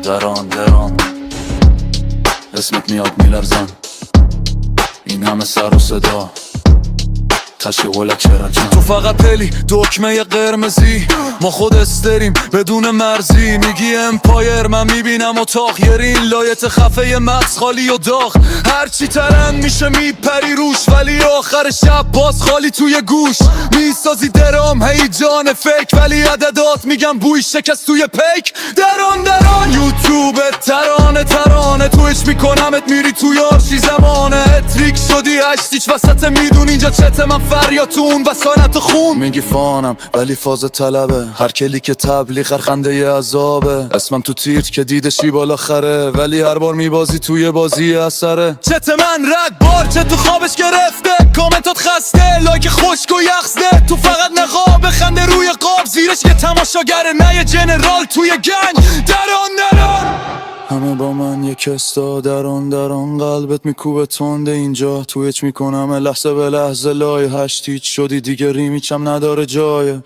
دران اسمت میاد میلرزن، این همه سر و صدا تشی قولک چرا تو فقط پلی دکمه قرمزی، ما خود استریم بدون مرزی. میگی امپایر من میبینم اتاق، یه رین لایت خفه مغز خالی و داغ. هرچی ترنگ میشه میپری روش، ولی آخر شب باز خالی توی گوش. میسازی درام هیجان فیک، ولی عددات میگم بوی شکست توی پیک. دران یوتیوب ترانه تویش میکنمت میری توی آرشی زمانه. تریک شدی هشتیچ وسط میدون اینجا چت من فریاتون وسانت خون. میگی فانم ولی فاز طلبه، هر کلی که تبلیغ هر خنده ی عذابه. اسمم تو تیرت که دیدشی بالاخره، ولی هر بار میبازی توی بازی اثره. چت من رگ بار چه تو خوابش گرفته، کامنتات خسته لایک خشک و یخزده. تو فقط نقاب خنده روی قاب، زیرش یه تماشاگره نه یه جنرال توی گنگ. دران همه با من یک استا، دران قلبت میکوبه تنده اینجا. تویچ میکنم لحظه به لحظه لای هشتیچ شدی دیگه، ریمیچم نداره جایه.